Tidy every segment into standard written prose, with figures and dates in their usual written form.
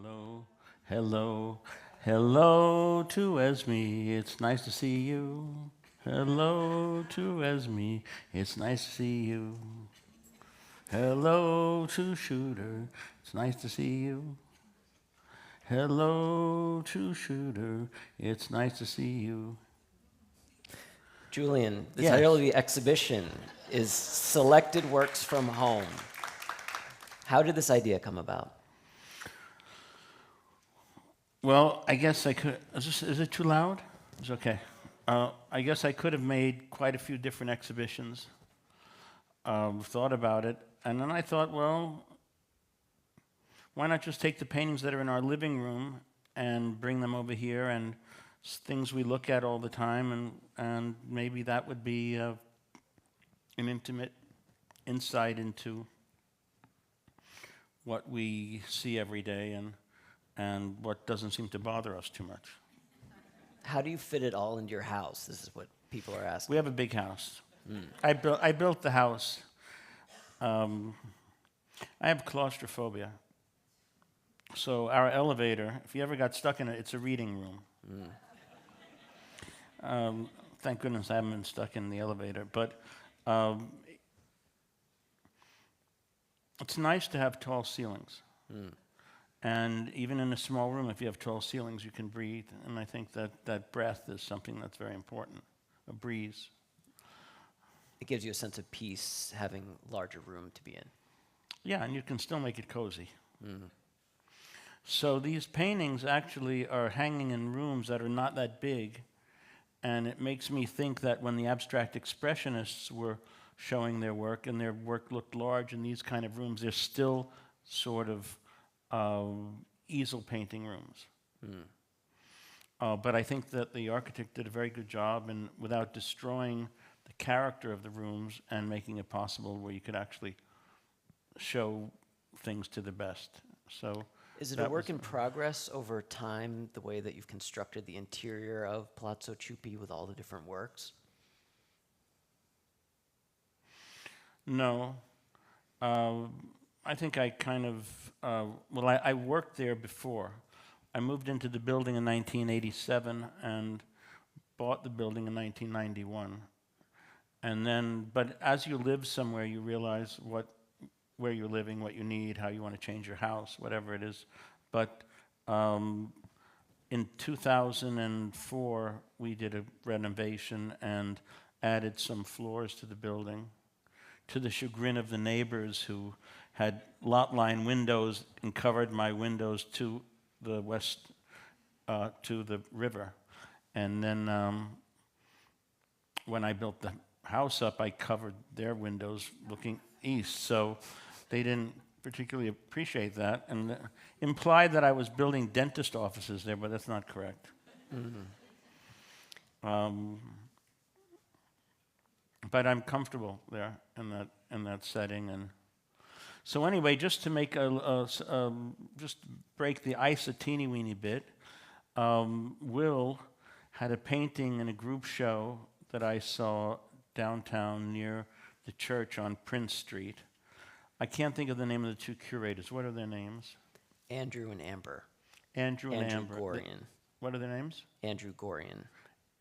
Hello, hello, hello to Esme. It's nice to see you. Hello to Esme. It's nice to see you. Hello to Shooter. It's nice to see you. Hello to Shooter. It's nice to see you. Julian, the Yes. title of the exhibition is Selected Works from Home. How did this idea come about? Well, I guess I could. Is it too loud? It's okay. I guess I could have made quite a few different exhibitions. Thought about it, and then I thought, well, why not just take the paintings that are in our living room and bring them over here and things we look at all the time, and maybe that would be an intimate insight into what we see every day and what doesn't seem to bother us too much. How do you fit it all into your house? This is what people are asking. We have a big house. I built the house. I have claustrophobia. So our elevator, if you ever got stuck in it, it's a reading room. Thank goodness I haven't been stuck in the elevator. But it's nice to have tall ceilings. And even in a small room, if you have tall ceilings, you can breathe. And I think that breath is something that's very important, a breeze. It gives you a sense of peace having larger room to be in. Yeah, and you can still make it cozy. So these paintings actually are hanging in rooms that are not that big, and it makes me think that when the abstract expressionists were showing their work, and their work looked large in these kind of rooms, they're still sort of easel painting rooms. But I think that the architect did a very good job, and without destroying the character of the rooms and making it possible where you could actually show things to the best. So Is it a that work was- in progress over time, the way that you've constructed the interior of Palazzo Ciuppi with all the different works? No. I think I kind of, I worked there before. I moved into the building in 1987 and bought the building in 1991. And then, but as you live somewhere, you realize where you're living, what you need, how you want to change your house, whatever it is. But in 2004, we did a renovation and added some floors to the building, to the chagrin of the neighbors who had lot line windows and covered my windows to the west, to the river. And then when I built the house up, I covered their windows looking east. So they didn't particularly appreciate that, and implied that I was building dentist offices there, but that's not correct. But I'm comfortable there in that setting, and so anyway, just to make just break the ice a teeny weeny bit, Will had a painting in a group show that I saw downtown near the church on Prince Street. I can't think of the name of the two curators. What are their names? Andrew and Amber. Andrew and Andrew Amber. Gorian. What are their names? Andrew Gorian.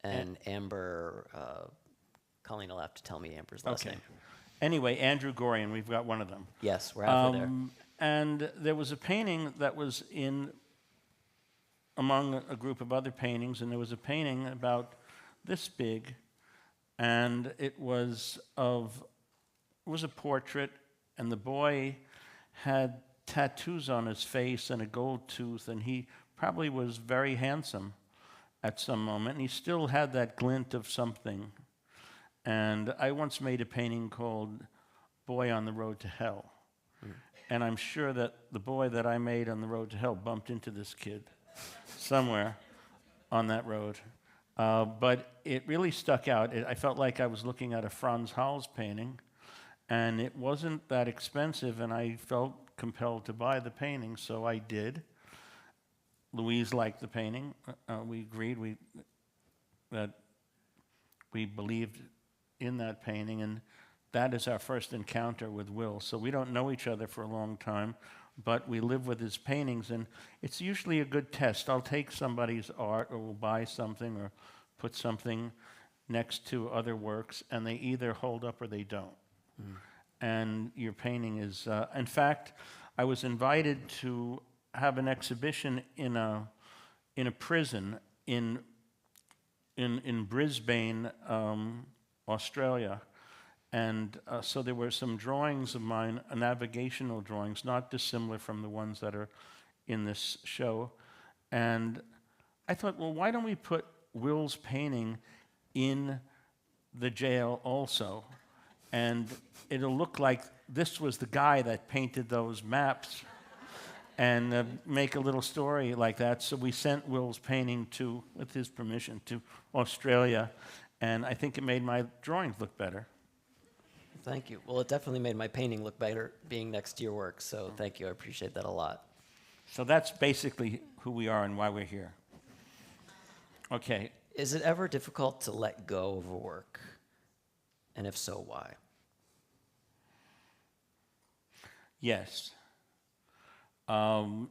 And Amber, Colleen will have to tell me Amber's last name. Anyway, Andrew Gorian, we've got one of them. Yes, we're halfway there. And there was a painting that was among a group of other paintings, and there was a painting about this big, and it was a portrait, and the boy had tattoos on his face and a gold tooth, and he probably was very handsome at some moment, and he still had that glint of something. And I once made a painting called Boy on the Road to Hell. And I'm sure that the boy that I made on the road to hell bumped into this kid somewhere on that road. But it really stuck out. I felt like I was looking at a Franz Hals painting, and it wasn't that expensive, and I felt compelled to buy the painting, so I did. Louise liked the painting. We agreed that we believed in that painting, and that is our first encounter with Will. So we don't know each other for a long time. but we live with his paintings, and it's usually a good test. I'll take somebody's art, or we'll buy something, or put something next to other works, and they either hold up or they don't. And your painting is, in fact, I was invited to have an exhibition in a prison in Brisbane, Australia. And so there were some drawings of mine, navigational drawings, not dissimilar from the ones that are in this show. And I thought, well, why don't we put Will's painting in the jail also? And it'll look like this was the guy that painted those maps, and make a little story like that. So we sent Will's painting with his permission, to Australia, and I think it made my drawings look better. Thank you. Well, it definitely made my painting look better being next to your work, so thank you. I appreciate that a lot. So that's basically who we are and why we're here. Okay. Is it ever difficult to let go of a work? And if so, why? Yes.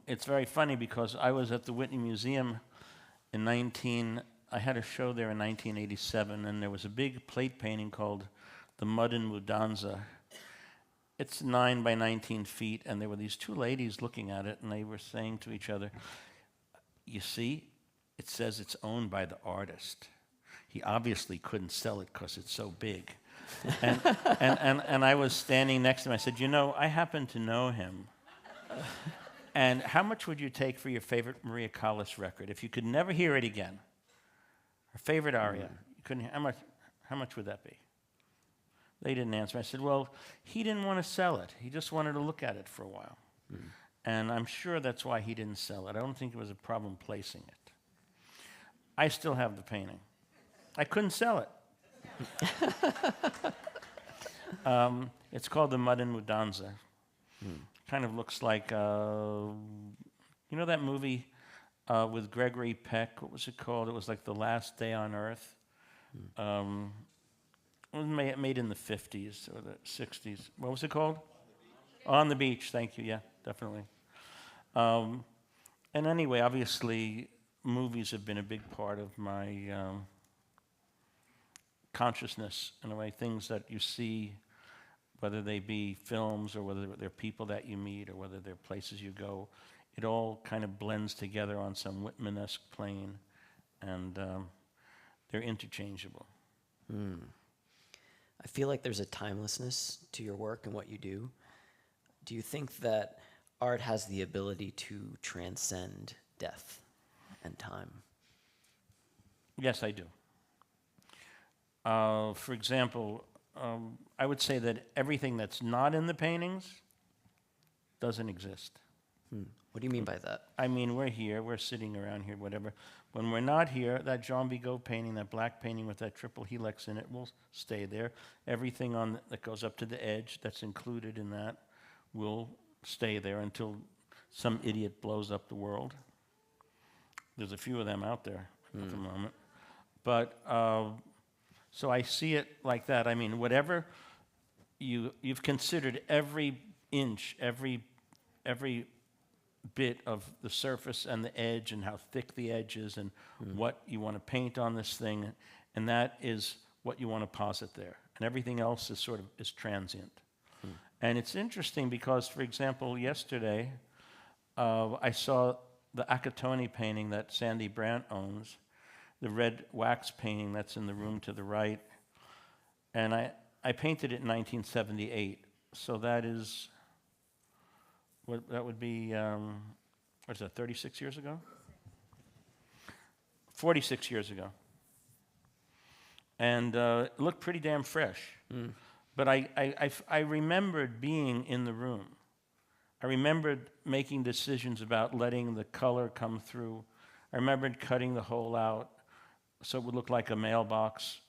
It's very funny because I was at the Whitney Museum I had a show there in 1987, and there was a big plate painting called The Mud in Mudanza. It's 9 by 19 feet, and there were these two ladies looking at it, and they were saying to each other, you see, it says it's owned by the artist. He obviously couldn't sell it because it's so big. And I was standing next to him. I said, you know, I happen to know him. And how much would you take for your favorite Maria Callas record if you could never hear it again? Her favorite aria. You couldn't. How much would that be? They didn't answer. I said, well, he didn't want to sell it. He just wanted to look at it for a while. And I'm sure that's why he didn't sell it. I don't think it was a problem placing it. I still have the painting. I couldn't sell it. It's called The Mud in Mudanza. Kind of looks like, you know that movie with Gregory Peck? What was it called? It was like The Last Day on Earth. It was made in the 50s or the 60s. What was it called? On the Beach. Thank you. Yeah, definitely. And anyway, obviously, movies have been a big part of my consciousness, in a way, things that you see, whether they be films or whether they're people that you meet or whether they're places you go, it all kind of blends together on some Whitman-esque plane, and they're interchangeable. I feel like there's a timelessness to your work and what you do. Do you think that art has the ability to transcend death and time? Yes, I do. For example, I would say that everything that's not in the paintings doesn't exist. What do you mean by that? I mean, we're here, we're sitting around here, whatever. When we're not here, that Jean Vigo painting, that black painting with that triple helix in it, will stay there. Everything that goes up to the edge that's included in that will stay there until some idiot blows up the world. There's a few of them out there at the moment. But, so I see it like that. I mean, whatever you've considered every inch, every bit of the surface and the edge and how thick the edge is and what you want to paint on this thing, and that is what you want to posit there. And everything else is transient. And it's interesting because, for example, yesterday I saw the Acatoni painting that Sandy Brandt owns, the red wax painting that's in the room to the right. And I painted it in 1978. So that is, that would be, what is that, 36 years ago? 46 years ago. And it looked pretty damn fresh. But I remembered being in the room. I remembered making decisions about letting the color come through. I remembered cutting the hole out so it would look like a mailbox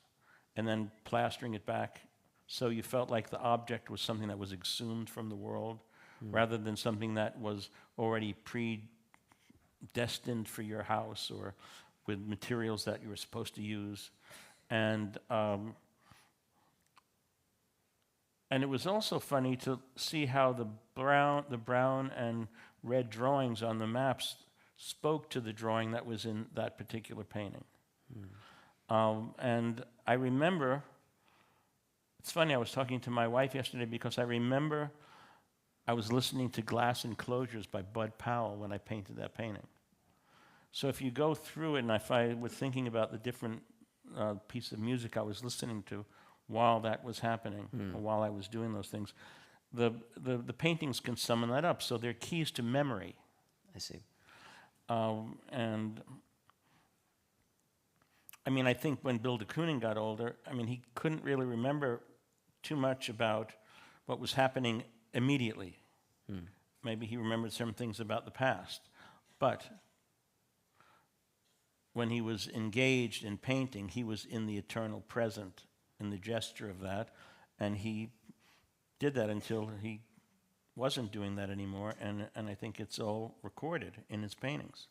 and then plastering it back so you felt like the object was something that was exhumed from the world rather than something that was already predestined for your house or with materials that you were supposed to use. And And it was also funny to see how the brown and red drawings on the maps spoke to the drawing that was in that particular painting. And I remember, it's funny, I was talking to my wife yesterday because I remember I was listening to Glass Enclosures by Bud Powell when I painted that painting. So if you go through it, and if I was thinking about the different pieces of music I was listening to while that was happening, or while I was doing those things, the paintings can summon that up. So they're keys to memory. I see. And I mean, I think when Bill de Kooning got older, I mean, he couldn't really remember too much about what was happening immediately. Maybe he remembered some things about the past. But when he was engaged in painting, he was in the eternal present, in the gesture of that, and he did that until he wasn't doing that anymore, and I think it's all recorded in his paintings.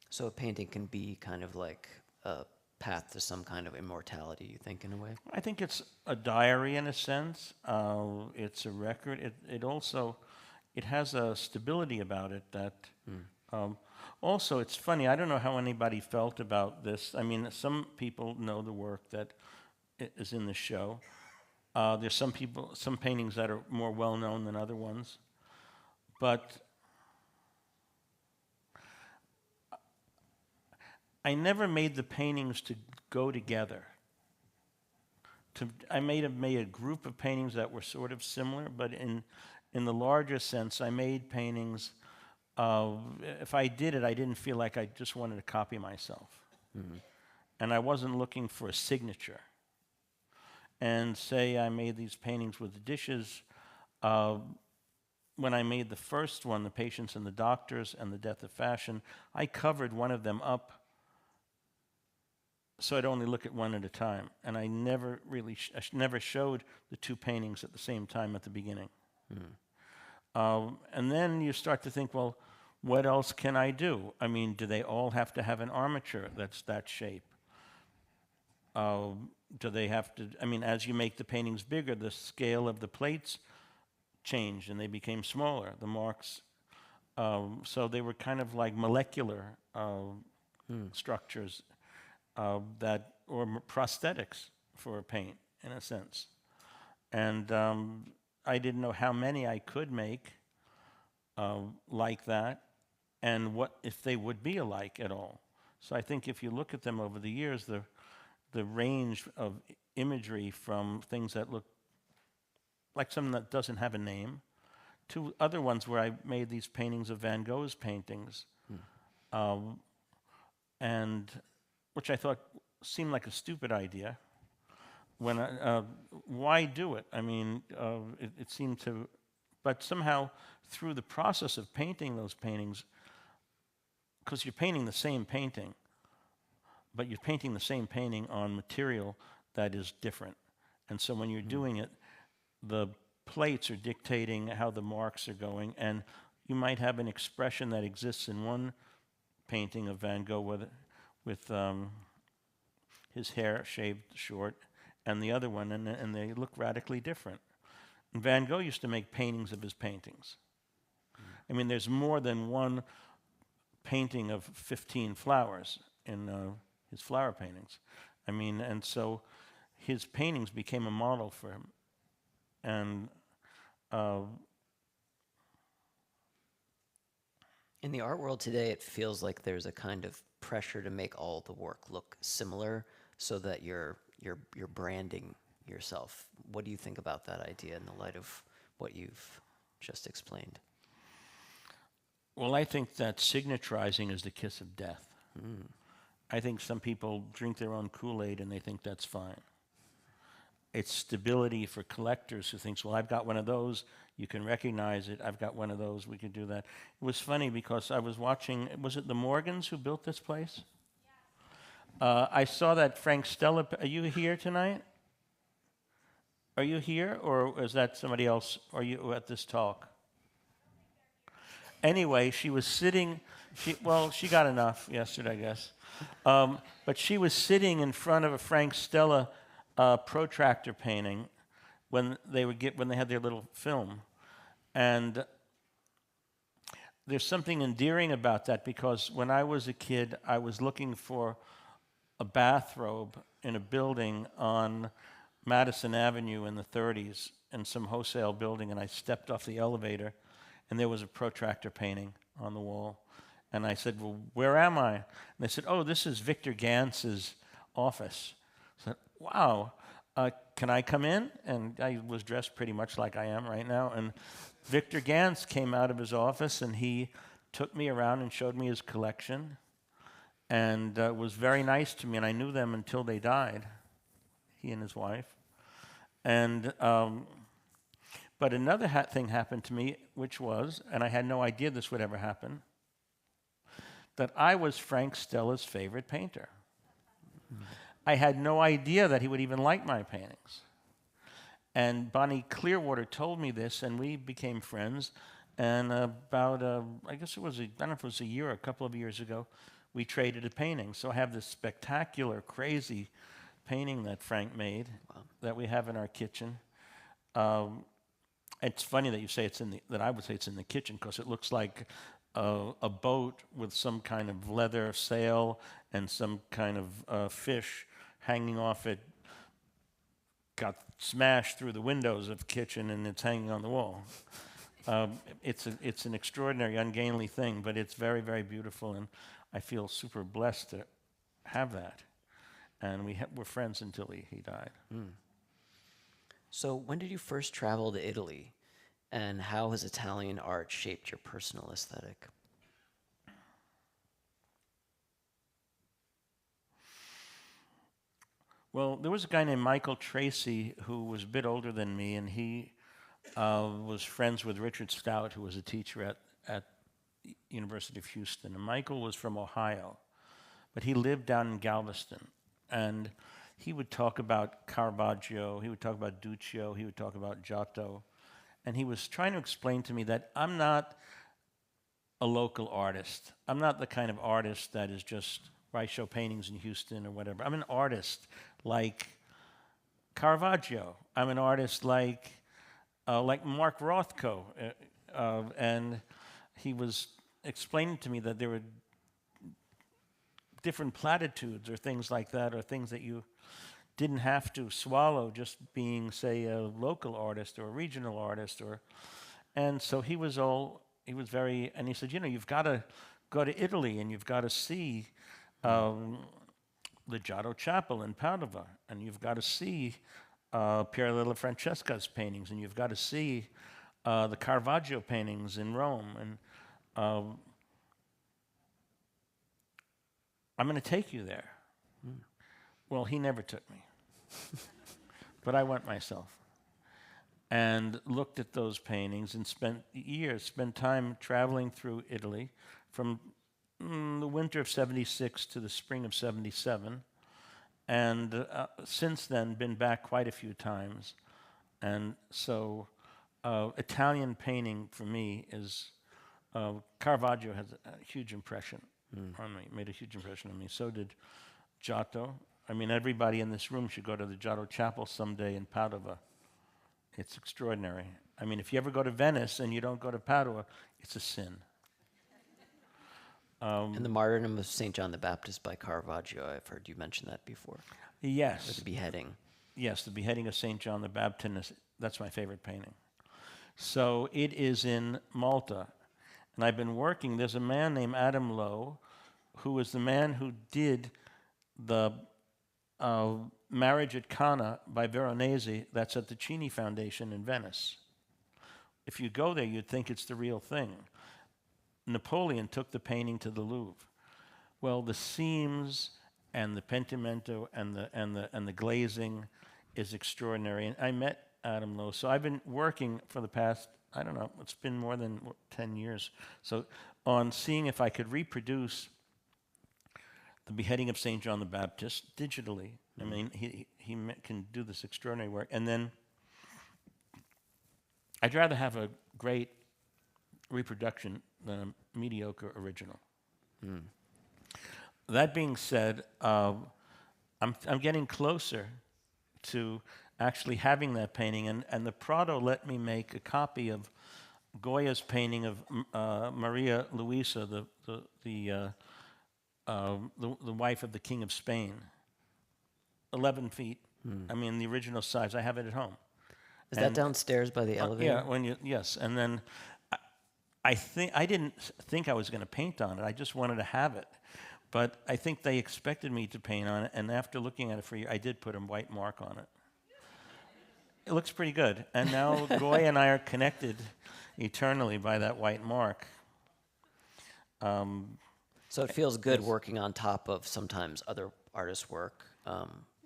So a painting can be kind of like a path to some kind of immortality, you think, in a way? I think it's a diary in a sense. It's a record. It also, it has a stability about it that, also it's funny, I don't know how anybody felt about this. I mean, some people know the work that is in the show. There's some paintings that are more well-known than other ones. But I never made the paintings to go together. I may have made a group of paintings that were sort of similar, but in the larger sense, I made paintings. If I did it, I didn't feel like I just wanted to copy myself. And I wasn't looking for a signature. And say I made these paintings with the dishes. When I made the first one, The Patients and the Doctors and The Death of Fashion, I covered one of them up so I'd only look at one at a time. And I never really, never showed the two paintings at the same time at the beginning. And then you start to think, well, what else can I do? I mean, do they all have to have an armature that's that shape? Do they have to, I mean, as you make the paintings bigger, the scale of the plates changed and they became smaller, the marks. So they were kind of like molecular structures that, or prosthetics for a paint, in a sense. And I didn't know how many I could make like that, and what if they would be alike at all. So I think if you look at them over the years, the range of imagery from things that look like something that doesn't have a name to other ones where I made these paintings of Van Gogh's paintings, and which I thought seemed like a stupid idea. When why do it? I mean, it seemed to, but somehow through the process of painting those paintings, because you're painting the same painting, but you're painting the same painting on material that is different. And so when you're doing it, the plates are dictating how the marks are going, and you might have an expression that exists in one painting of Van Gogh with his hair shaved short, and the other one, and they look radically different. And Van Gogh used to make paintings of his paintings. I mean, there's more than one painting of 15 flowers in his flower paintings. I mean, and so his paintings became a model for him. And in the art world today, it feels like there's a kind of pressure to make all the work look similar so that you're branding yourself. What do you think about that idea in the light of what you've just explained? Well, I think that signaturizing is the kiss of death. I think some people drink their own Kool-Aid and they think that's fine. It's stability for collectors who thinks, well, I've got one of those, you can recognize it, I've got one of those, we can do that. It was funny because I was watching, was it the Morgans who built this place? I saw that Frank Stella, are you here tonight? Are you here, or is that somebody else? Are you at this talk? Anyway, she was sitting, she got enough yesterday, I guess. But she was sitting in front of a Frank Stella protractor painting when they had their little film. And there's something endearing about that, because when I was a kid, I was looking for a bathrobe in a building on Madison Avenue in the 30s, in some wholesale building, and I stepped off the elevator, and there was a protractor painting on the wall. And I said, well, where am I? And they said, oh, this is Victor Gantz's office. I said, wow, can I come in? And I was dressed pretty much like I am right now. And Victor Gantz came out of his office, and he took me around and showed me his collection, and was very nice to me. And I knew them until they died, he and his wife. And but another thing happened to me, which was, and I had no idea this would ever happen, that I was Frank Stella's favorite painter. I had no idea that he would even like my paintings. And Bonnie Clearwater told me this, and we became friends. And about, I guess it was, I don't know if it was a year or a couple of years ago, we traded a painting. So I have this spectacular, crazy painting that Frank made. Wow. That we have in our kitchen. It's funny that you say that I would say it's in the kitchen, because it looks like a boat with some kind of leather sail and some kind of fish hanging off it. Got smashed through the windows of the kitchen, and it's hanging on the wall. It's an extraordinary, ungainly thing, but it's very, very beautiful, and I feel super blessed to have that. And we're friends until he died. Mm. So when did you first travel to Italy, and how has Italian art shaped your personal aesthetic? Well, there was a guy named Michael Tracy who was a bit older than me, and he was friends with Richard Stout, who was a teacher at University of Houston. And Michael was from Ohio, but he lived down in Galveston. And he would talk about Caravaggio, he would talk about Duccio, he would talk about Giotto. And he was trying to explain to me that I'm not a local artist. I'm not the kind of artist that is just, where I show paintings in Houston or whatever. I'm an artist like Caravaggio. I'm an artist like Mark Rothko. And he was explaining to me that there were different platitudes or things like that, or things that you didn't have to swallow just being, say, a local artist or a regional artist. And so he was very, and he said, you've got to go to Italy, and you've got to see the Giotto Chapel in Padova, and you've got to see Pier della Francesca's paintings, and you've got to see the Caravaggio paintings in Rome. And I'm going to take you there. Mm. Well, he never took me. But I went myself and looked at those paintings and spent time traveling through Italy from the winter of 76 to the spring of 77. And since then, been back quite a few times. And so Italian painting for me is, Caravaggio has a huge impression on me, made a huge impression on me. So did Giotto. I mean, everybody in this room should go to the Giotto Chapel someday in Padova. It's extraordinary. I mean, if you ever go to Venice and you don't go to Padua, it's a sin. And the Martyrdom of St. John the Baptist by Caravaggio, I've heard you mention that before. Yes. Or the beheading. Yes, the beheading of St. John the Baptist, that's my favorite painting. So it is in Malta. And I've been working, there's a man named Adam Lowe, who is the man who did the Marriage at Cana by Veronese, that's at the Cini Foundation in Venice. If you go there, you'd think it's the real thing. Napoleon took the painting to the Louvre. Well, the seams and the pentimento and the glazing is extraordinary. And I met Adam Lowe, so I've been working for the past, I don't know, it's been more than 10 years. So on seeing if I could reproduce the beheading of St. John the Baptist digitally. I mean, he can do this extraordinary work. And then I'd rather have a great reproduction than a mediocre original. Mm. That being said, I'm getting closer to actually having that painting. And the Prado let me make a copy of Goya's painting of Maria Luisa, the wife of the King of Spain. 11 feet. I mean, the original size. I have it at home. Is that downstairs by the elevator? Yeah, yes. And then I didn't think I was going to paint on it. I just wanted to have it. But I think they expected me to paint on it, and after looking at it for a year, I did put a white mark on it. It looks pretty good. And now Goya and I are connected eternally by that white mark. So it feels good working on top of sometimes other artists' work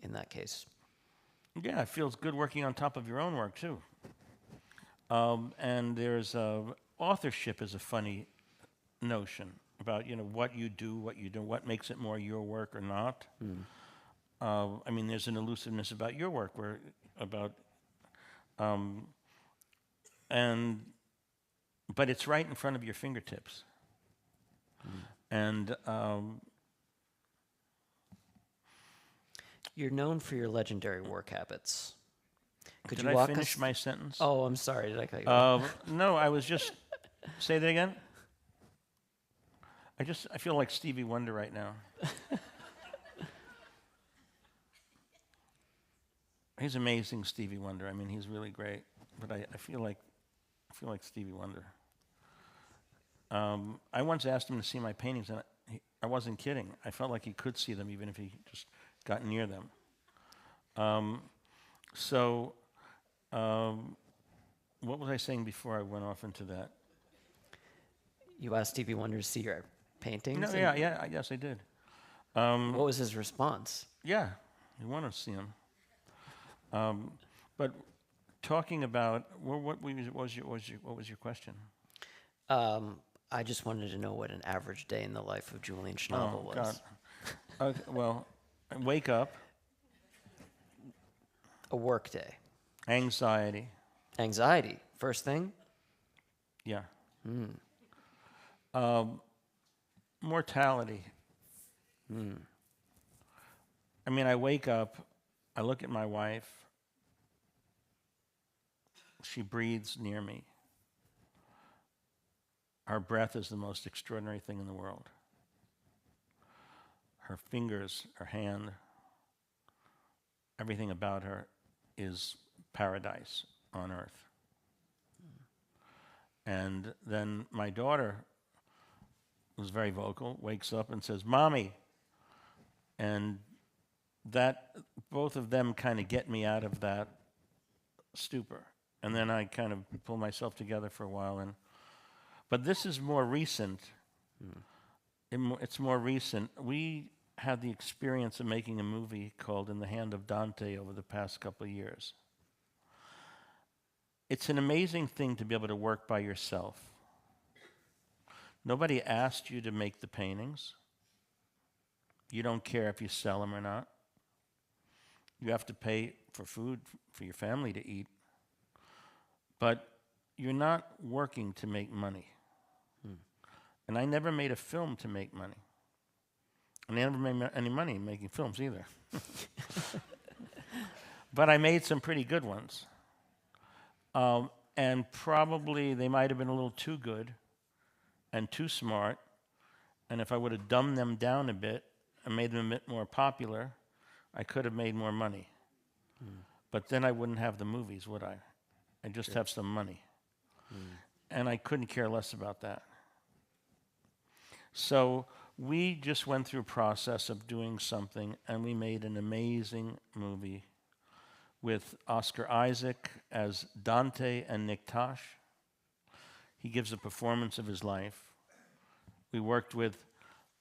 in that case. Yeah, it feels good working on top of your own work, too. And there's authorship is a funny notion about, what you do, what makes it more your work or not. I mean, there's an elusiveness about your work but it's right in front of your fingertips. And you're known for your legendary work habits. Could did you I walk finish us? my sentence? Oh, I'm sorry. Did I cut you off? No, I was just. Say that again. I feel like Stevie Wonder right now. He's amazing, Stevie Wonder. I mean, he's really great. But I feel like Stevie Wonder. I once asked him to see my paintings, and I wasn't kidding. I felt like he could see them, even if he just got near them. What was I saying before I went off into that? You asked Stevie Wonder to see your paintings? No, yes, I did. What was his response? Yeah, you want to see him. But talking about what was your question? I just wanted to know what an average day in the life of Julian Schnabel was. God. Okay, well, I wake up, A work day. anxiety. Anxiety, first thing? Yeah. Mortality. I mean, I wake up, I look at my wife, she breathes near me. Her breath is the most extraordinary thing in the world. Her fingers, her hand, everything about her is paradise on earth. And then my daughter, who's very vocal, wakes up and says, "Mommy." And that, both of them kind of get me out of that stupor. And then I kind of pull myself together for a while. But this is more recent. It's more recent. We had the experience of making a movie called In the Hand of Dante over the past couple of years. It's an amazing thing to be able to work by yourself. Nobody asked you to make the paintings. You don't care if you sell them or not. You have to pay for food for your family to eat. But you're not working to make money. And I never made a film to make money. And I never made any money making films either. But I made some pretty good ones. And probably they might have been a little too good and too smart. And if I would have dumbed them down a bit and made them a bit more popular, I could have made more money. But then I wouldn't have the movies, would I? I'd just have some money. And I couldn't care less about that. So we just went through a process of doing something, and we made an amazing movie with Oscar Isaac as Dante and Nick Tosh. He gives a performance of his life. We worked with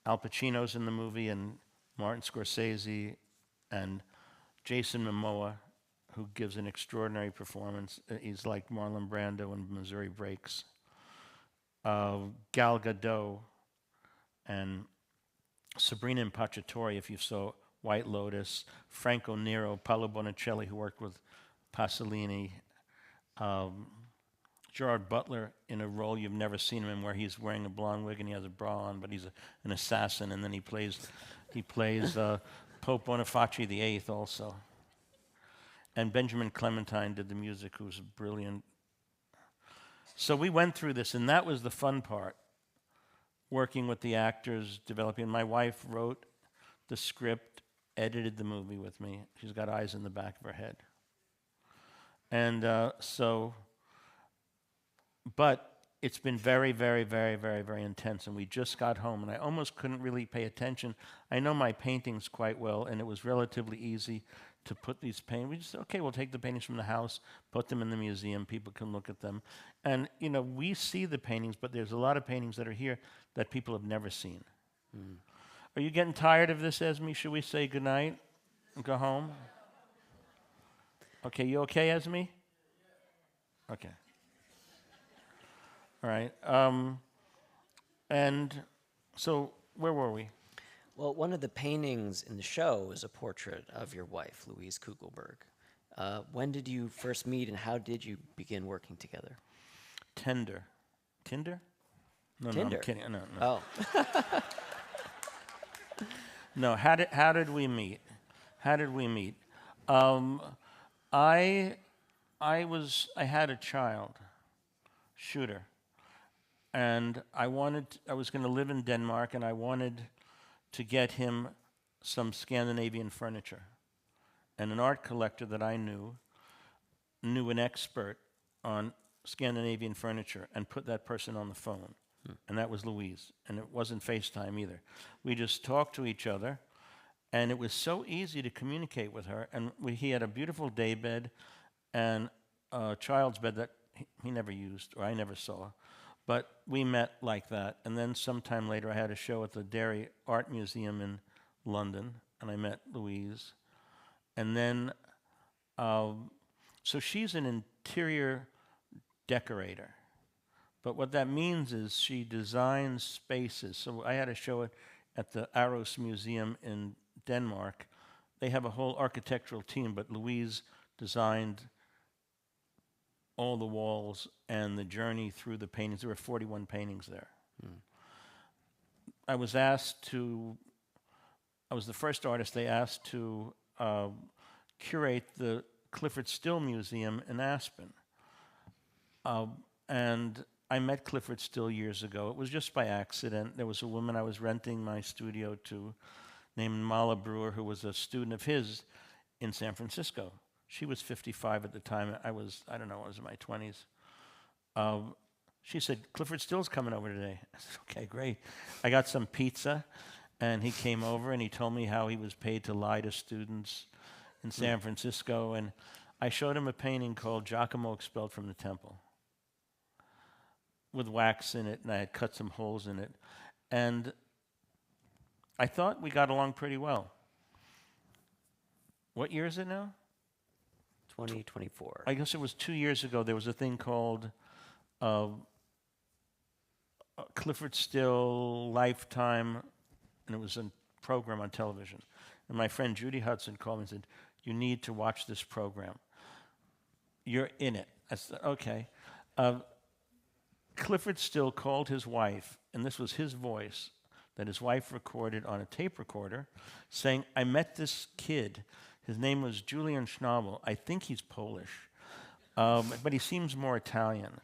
Al Pacino's in the movie, and Martin Scorsese, and Jason Momoa, who gives an extraordinary performance. He's like Marlon Brando in Missouri Breaks. Gal Gadot, and Sabrina Impacciatore, if you saw White Lotus, Franco Nero, Paolo Bonicelli, who worked with Pasolini, Gerard Butler in a role you've never seen him in, where he's wearing a blonde wig and he has a bra on, but he's an assassin, and then he plays Pope Boniface VIII also. And Benjamin Clementine did the music, who was brilliant. So we went through this, and that was the fun part, working with the actors, developing. My wife wrote the script, edited the movie with me. She's got eyes in the back of her head. And but it's been very, very, very, very, very intense, and we just got home, and I almost couldn't really pay attention. I know my paintings quite well, and it was relatively easy to put these paintings. We just said, okay, we'll take the paintings from the house, put them in the museum, people can look at them. And, we see the paintings, but there's a lot of paintings that are here that people have never seen. Mm. Are you getting tired of this, Esme? Should we say goodnight and go home? Okay, you okay, Esme? Okay. All right. And so where were we? Well, one of the paintings in the show is a portrait of your wife, Louise Kugelberg. When did you first meet, and how did you begin working together? Tinder. Tinder? No, Tinder. No, I'm kidding. No. Oh. No, how did we meet? How did we meet? I had a child, Shooter, and I was going to live in Denmark, and I wanted to get him some Scandinavian furniture. And an art collector that I knew an expert on Scandinavian furniture and put that person on the phone. And that was Louise. And it wasn't FaceTime either. We just talked to each other, and it was so easy to communicate with her. And he had a beautiful daybed and a child's bed that he never used, or I never saw. But we met like that. And then sometime later, I had a show at the Derry Art Museum in London, and I met Louise. And then, so she's an interior decorator. But what that means is she designs spaces. So I had a show at the Aros Museum in Denmark. They have a whole architectural team, but Louise designed all the walls and the journey through the paintings. There were 41 paintings there. I was the first artist they asked to curate the Clifford Still Museum in Aspen. And I met Clifford Still years ago. It was just by accident. There was a woman I was renting my studio to named Mala Brewer, who was a student of his in San Francisco. She was 55 at the time. I was in my 20s. She said, Clifford Still's coming over today. I said, okay, great. I got some pizza, and he came over, and he told me how he was paid to lie to students in San Francisco. And I showed him a painting called Giacomo Expelled from the Temple with wax in it, and I had cut some holes in it. And I thought we got along pretty well. What year is it now? 2024. I guess it was 2 years ago. There was a thing called Clifford Still Lifetime, and it was a program on television. And my friend Judy Hudson called me and said, you need to watch this program. You're in it. I said, okay. Clifford Still called his wife, and this was his voice that his wife recorded on a tape recorder, saying, I met this kid. His name was Julian Schnabel. I think he's Polish, but he seems more Italian.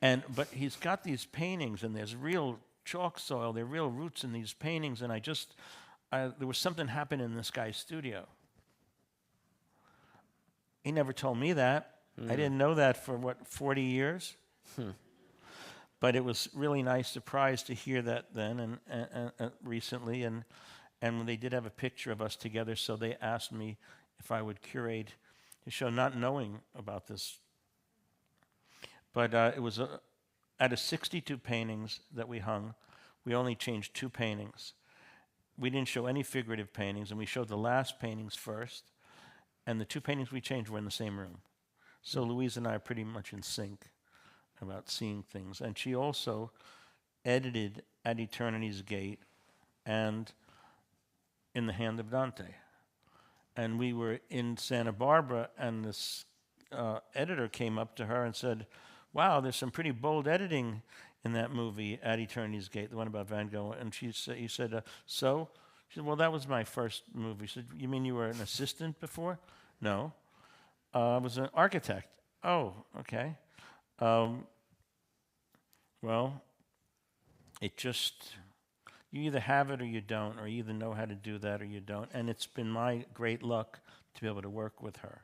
But he's got these paintings, and there's real chalk soil. There are real roots in these paintings, and there was something happening in this guy's studio. He never told me that. I didn't know that for, 40 years? But it was really nice surprise to hear that then and recently. And when they did have a picture of us together, so they asked me if I would curate his show, not knowing about this. But it was out of 62 paintings that we hung, we only changed 2 paintings. We didn't show any figurative paintings, and we showed the last paintings first. And the 2 paintings we changed were in the same room. So Louise and I are pretty much in sync about seeing things. And she also edited At Eternity's Gate and In the Hand of Dante. And we were in Santa Barbara, and this editor came up to her and said, wow, there's some pretty bold editing in that movie, At Eternity's Gate, the one about Van Gogh. And he said, so? She said, well, that was my first movie. She said, you mean you were an assistant before? No. I was an architect. Oh, okay. Um, well, it just, you either have it or you don't, or you either know how to do that or you don't. And it's been my great luck to be able to work with her.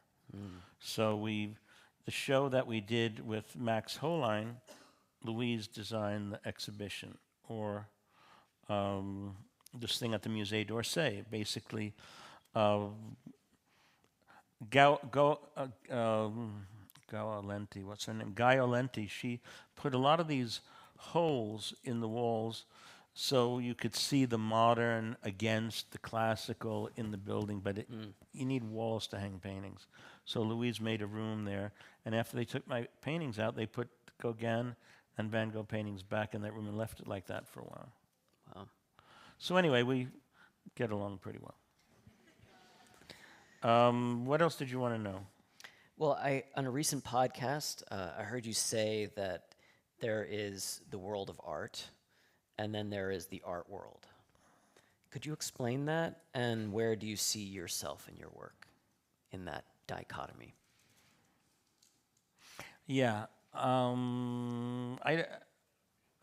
So the show that we did with Max Holine, Louise designed the exhibition, or this thing at the Musée d'Orsay, basically. Uh, Gaolenti, what's her name? Gaolenti. She put a lot of these holes in the walls so you could see the modern against the classical in the building, but you need walls to hang paintings. So Louise made a room there, and after they took my paintings out, they put Gauguin and Van Gogh paintings back in that room and left it like that for a while. Wow. So anyway, we get along pretty well. What else did you want to know? Well, on a recent podcast, I heard you say that there is the world of art, and then there is the art world. Could you explain that, and where do you see yourself in your work in that dichotomy? Yeah. I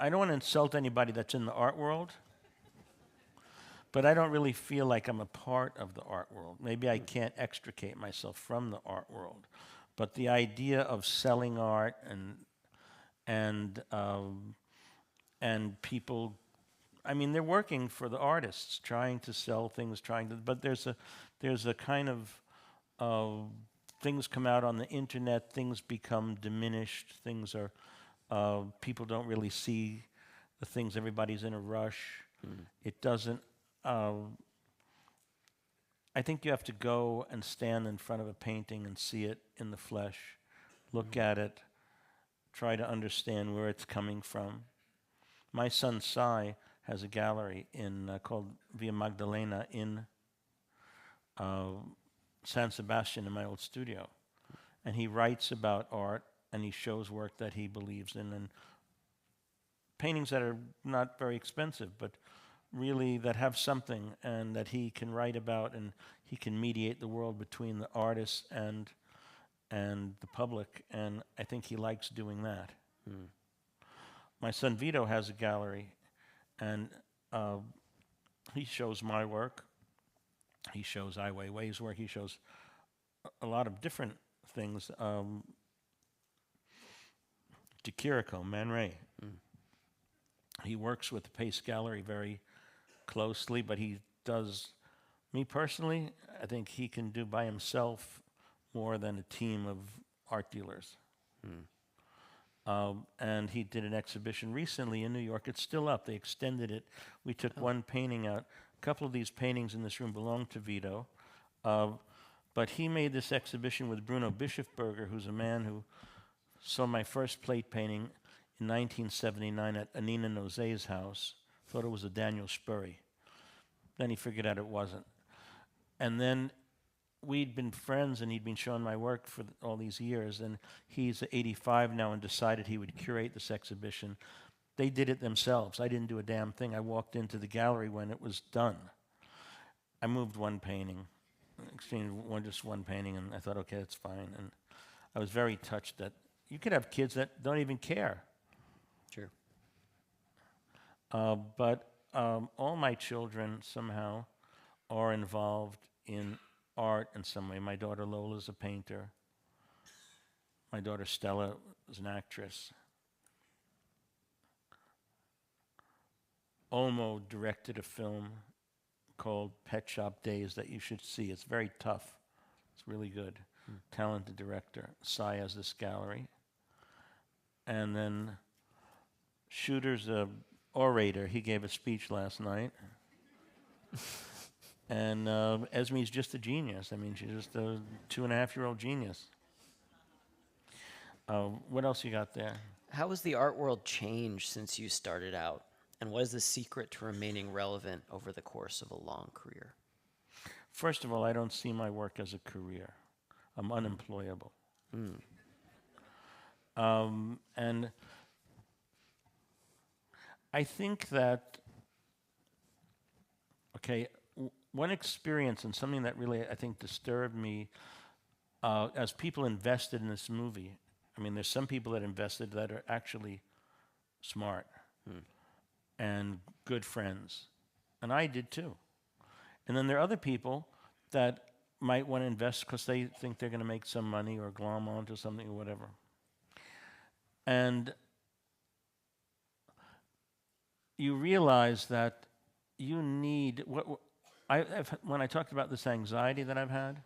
don't want to insult anybody that's in the art world, but I don't really feel like I'm a part of the art world. Maybe I can't extricate myself from the art world, but the idea of selling art and people, I mean, they're working for the artists, trying to sell things, but there's a kind of things come out on the internet, things become diminished, things are people don't really see the things. Everybody's in a rush. It doesn't. I think you have to go and stand in front of a painting and see it in the flesh, look at it, try to understand where it's coming from. My son Sai has a gallery called Via Magdalena in San Sebastian in my old studio, and he writes about art and he shows work that he believes in, and paintings that are not very expensive, but really that have something and that he can write about, and he can mediate the world between the artist and the public, and I think he likes doing that. My son Vito has a gallery, and he shows my work. He shows Ai Weiwei's work. He shows a lot of different things. De Chirico, Man Ray. He works with the Pace Gallery very closely, but he does, me personally, I think he can do by himself more than a team of art dealers. And he did an exhibition recently in New York. It's still up. They extended it. We took one painting out. A couple of these paintings in this room belong to Vito. But he made this exhibition with Bruno Bischofberger, who's a man who saw my first plate painting in 1979 at Anina Noze's house. Thought it was a Daniel Spurry. Then he figured out it wasn't. And then we'd been friends, and he'd been showing my work for all these years, and he's 85 now and decided he would curate this exhibition. They did it themselves. I didn't do a damn thing. I walked into the gallery when it was done. I moved one painting, exchanged just one painting, and I thought, okay, that's fine. And I was very touched that you could have kids that don't even care. Sure. But all my children somehow are involved in art in some way. My daughter Lola's a painter. My daughter Stella is an actress. Olmo directed a film called Pet Shop Days that you should see. It's very tough. It's really good. Talented director. Sai has this gallery. And then Shooter's a orator. He gave a speech last night. And Esme's just a genius. I mean, she's just a 2.5-year-old genius. What else you got there? How has the art world changed since you started out? And what is the secret to remaining relevant over the course of a long career? First of all, I don't see my work as a career. I'm unemployable. And I think that, one experience and something that really, I think, disturbed me as people invested in this movie, I mean, there's some people that invested that are actually smart and good friends. And I did too. And then there are other people that might want to invest because they think they're going to make some money or glom onto something or whatever. And you realize that you need when I talked about this anxiety that I've had,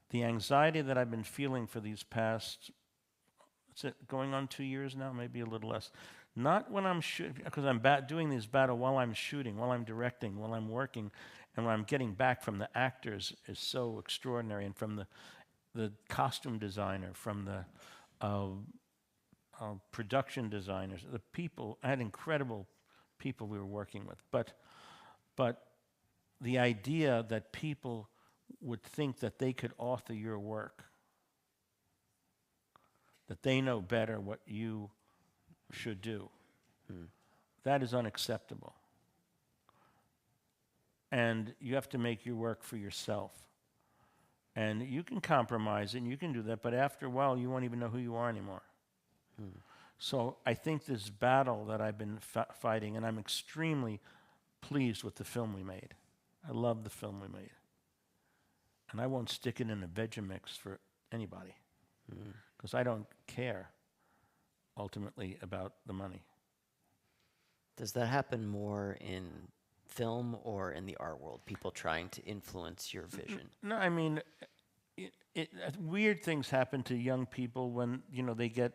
the anxiety that I've been feeling for these past, is it going on 2 years now, maybe a little less. Not when I'm shooting, because I'm doing this battle while I'm shooting, while I'm directing, while I'm working, and when I'm getting back from the actors is so extraordinary, and from the costume designer, from the production designers, the people. I had incredible people we were working with, but the idea that people would think that they could author your work, that they know better what you should do, that is unacceptable. And you have to make your work for yourself. And you can compromise and you can do that, but after a while, you won't even know who you are anymore. So I think this battle that I've been fighting, and I'm extremely pleased with the film we made. I love the film we made. And I won't stick it in a Vegemix for anybody, because I don't care, ultimately, about the money. Does that happen more in film or in the art world? People trying to influence your vision? No, I mean, weird things happen to young people when, they get,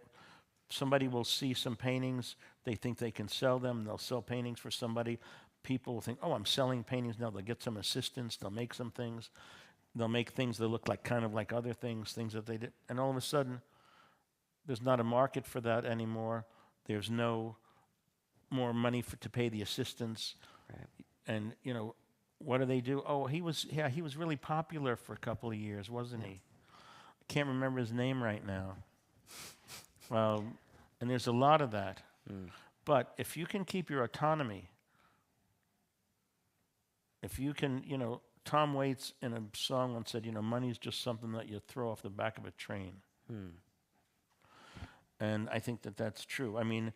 somebody will see some paintings, they think they can sell them, they'll sell paintings for somebody. People will think, oh, I'm selling paintings now. They'll get some assistance, they'll make some things. They'll make things that look like kind of like other things that they did. And all of a sudden, there's not a market for that anymore. There's no more money to pay the assistants. Right. And, what do they do? Oh, he was really popular for a couple of years, wasn't he? I can't remember his name right now. And there's a lot of that. But if you can keep your autonomy, if you can, Tom Waits in a song once said, money's just something that you throw off the back of a train. And I think that that's true. I mean,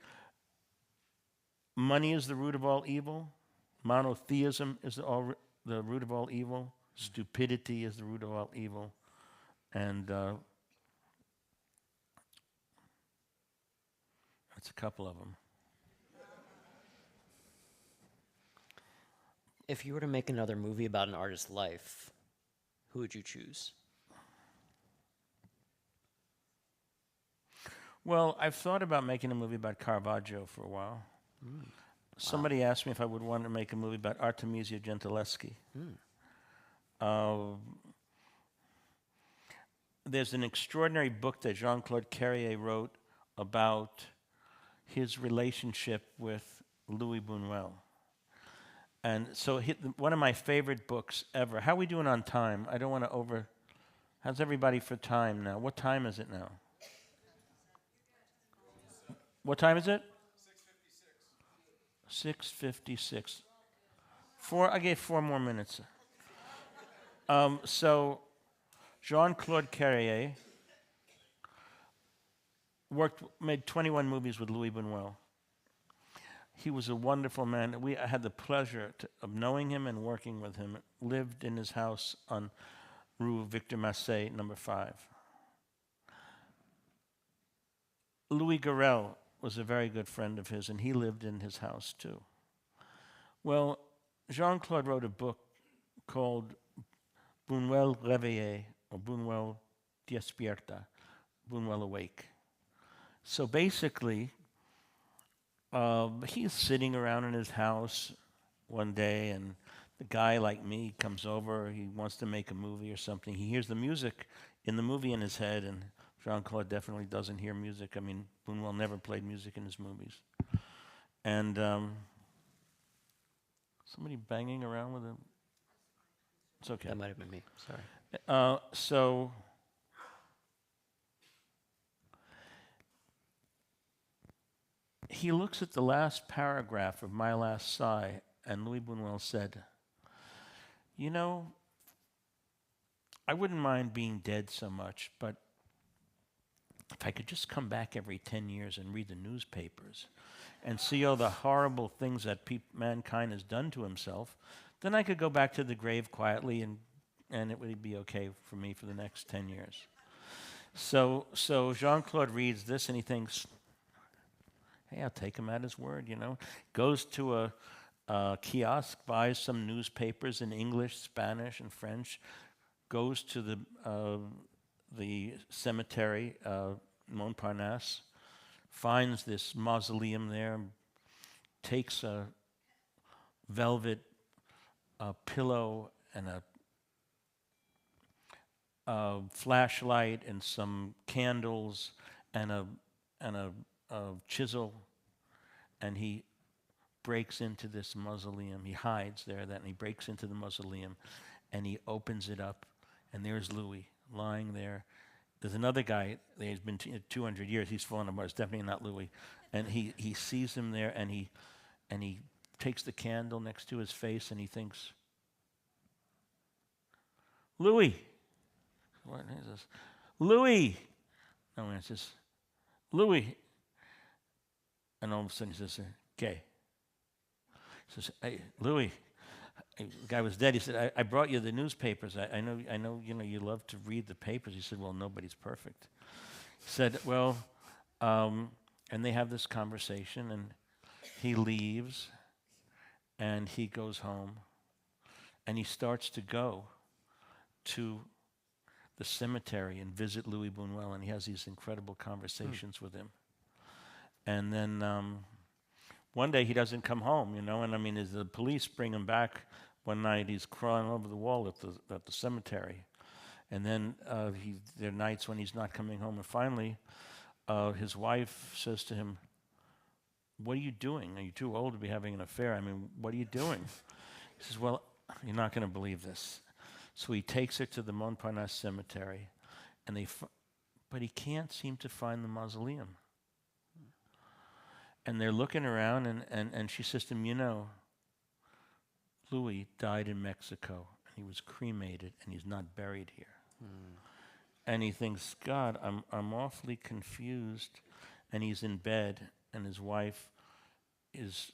money is the root of all evil. Monotheism is the root of all evil. Stupidity is the root of all evil. And that's a couple of them. If you were to make another movie about an artist's life, who would you choose? Well, I've thought about making a movie about Caravaggio for a while. Somebody asked me if I would want to make a movie about Artemisia Gentileschi. There's an extraordinary book that Jean-Claude Carrier wrote about his relationship with Louis Buñuel. And so one of my favorite books ever. How are we doing on time? I don't want to How's everybody for time now? What time is it now? What time is it? 6:56. 6:56. I gave 4 more minutes. So Jean-Claude Carrier made 21 movies with Louis Buñuel. He was a wonderful man. I had the pleasure of knowing him and working with him. Lived in his house on Rue Victor Massé, number 5. Louis Garrel was a very good friend of his, and he lived in his house too. Well, Jean-Claude wrote a book called Buñuel Réveillé, or Buñuel Despierta, Buñuel Awake. So basically, he's sitting around in his house one day, and the guy like me comes over. He wants to make a movie or something. He hears the music in the movie in his head, and Jean-Claude definitely doesn't hear music. I mean, Buñuel never played music in his movies. And somebody banging around with him. It's okay. That might have been me. Sorry. So he looks at the last paragraph of My Last Sigh, and Louis Buñuel said, I wouldn't mind being dead so much, but if I could just come back every 10 years and read the newspapers and see all the horrible things that mankind has done to himself, then I could go back to the grave quietly and it would be okay for me for the next 10 years. So Jean-Claude reads this and he thinks, hey, I'll take him at his word, you know. Goes to a kiosk, buys some newspapers in English, Spanish, and French, goes to the cemetery, Montparnasse, finds this mausoleum there, takes a velvet pillow and a flashlight and some candles and a chisel, and he breaks into this mausoleum. He hides there, and he breaks into the mausoleum, and he opens it up, and there's Louis lying there. There's another guy, he's been 200 years, he's fallen apart, it's definitely not Louis. And he sees him there, and he takes the candle next to his face, and he thinks, Louis. What is this? Louis. No one answers. Louis. And all of a sudden he says, okay. He says, hey, Louis. The guy was dead. He said, I brought you the newspapers. I know, you love to read the papers. He said, well, nobody's perfect. He said, well, and they have this conversation, and he leaves, and he goes home, and he starts to go to the cemetery and visit Louis Buñuel, and he has these incredible conversations with him. And then one day he doesn't come home, and I mean, as the police bring him back one night, he's crawling over the wall at the cemetery. And then there are nights when he's not coming home, and finally his wife says to him, what are you doing? Are you too old to be having an affair? I mean, what are you doing? He says, well, you're not going to believe this. So he takes her to the Montparnasse cemetery, and but he can't seem to find the mausoleum. And they're looking around, and she says to him, Louis died in Mexico, and he was cremated, and he's not buried here. And he thinks, God, I'm awfully confused. And he's in bed, and his wife is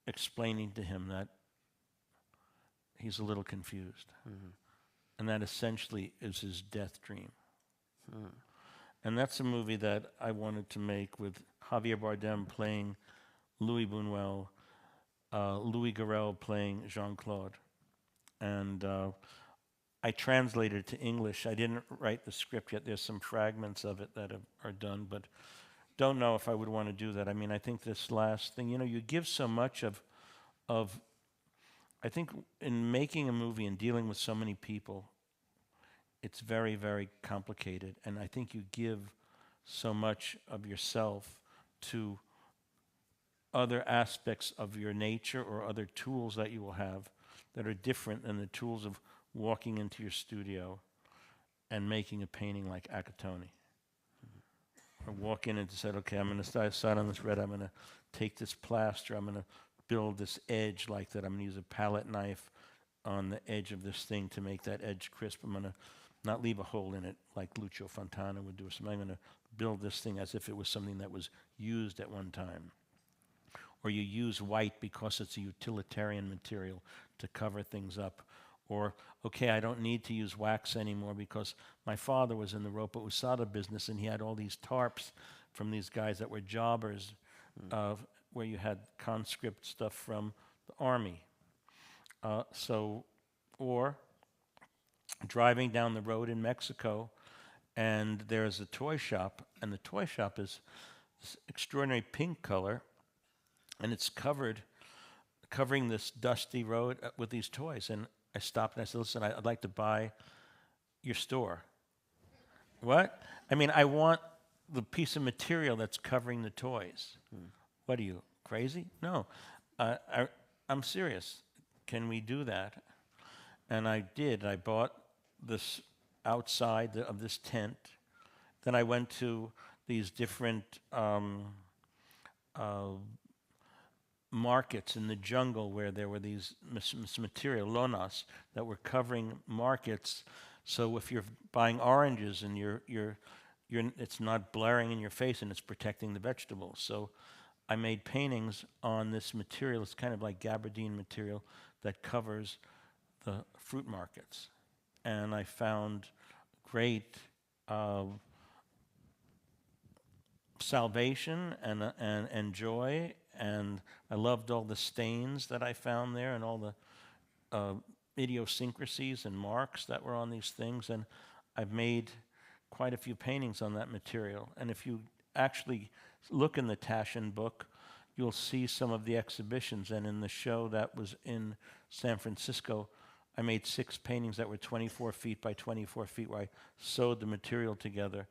explaining to him that he's a little confused. And that essentially is his death dream. And that's a movie that I wanted to make with Javier Bardem playing Louis Buñuel, Louis Garrel playing Jean-Claude. And I translated it to English. I didn't write the script yet. There's some fragments of it that are done, but don't know if I would want to do that. I mean, I think this last thing, you give so much of I think in making a movie and dealing with so many people, it's very, very complicated. And I think you give so much of yourself to other aspects of your nature or other tools that you will have that are different than the tools of walking into your studio and making a painting like Akatoni. Or walk in and decide, okay, I'm going to start on this red, I'm going to take this plaster, I'm going to build this edge like that, I'm going to use a palette knife on the edge of this thing to make that edge crisp. I'm going to not leave a hole in it like Lucio Fontana would do. So I'm going to build this thing as if it was something that was used at one time. Or you use white because it's a utilitarian material to cover things up. Or, okay, I don't need to use wax anymore because my father was in the ropa usada business and he had all these tarps from these guys that were jobbers, where you had conscript stuff from the army. Or driving down the road in Mexico, and there's a toy shop, and the toy shop is this extraordinary pink color, and it's covering this dusty road with these toys. And I stopped and I said, listen, I'd like to buy your store. What? I mean, I want the piece of material that's covering the toys. What are you, crazy? No, I'm serious. Can we do that? And I did. I bought this outside of this tent. Then I went to these different markets in the jungle where there were these material, lonas, that were covering markets. So if you're buying oranges and it's not blaring in your face and it's protecting the vegetables. So I made paintings on this material. It's kind of like gabardine material that covers the fruit markets. And I found great salvation and joy, and I loved all the stains that I found there and all the idiosyncrasies and marks that were on these things, and I've made quite a few paintings on that material. And if you actually look in the Taschen book, you'll see some of the exhibitions, and in the show that was in San Francisco, I made 6 paintings that were 24 feet by 24 feet where I sewed the material together,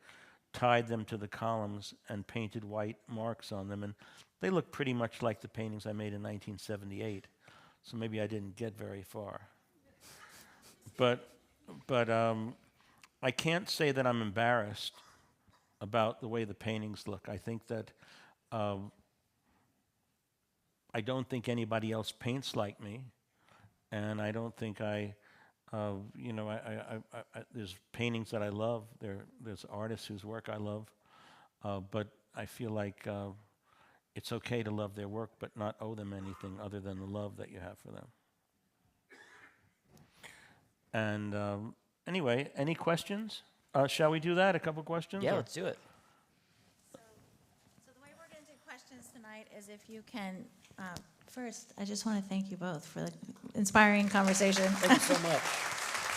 tied them to the columns, and painted white marks on them. And they look pretty much like the paintings I made in 1978. So maybe I didn't get very far. But I can't say that I'm embarrassed about the way the paintings look. I think that I don't think anybody else paints like me, and I don't think there's paintings that I love. There's artists whose work I love, but I feel like it's okay to love their work, but not owe them anything other than the love that you have for them. And anyway, any questions? Shall we do that? A couple questions? Yeah, let's do it. So the way we're going to do questions tonight is if you can, first, I just want to thank you both for the inspiring conversation. Thank you so much.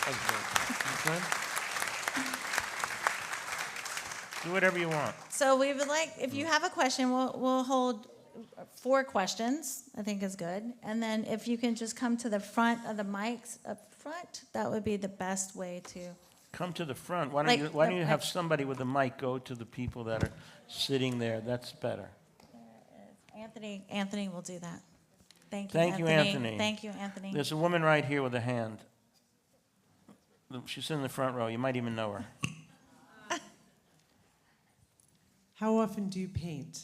Thank you. Do whatever you want. So we would like, if you have a question, we'll hold 4 questions, I think is good. And then if you can just come to the front of the mics up front, that would be the best way to. Come to the front. Why don't you have somebody with a mic go to the people that are sitting there? That's better. Anthony will do that. Thank you, Thank you, Anthony. Thank you, Anthony. There's a woman right here with a hand. She's in the front row. You might even know her. How often do you paint?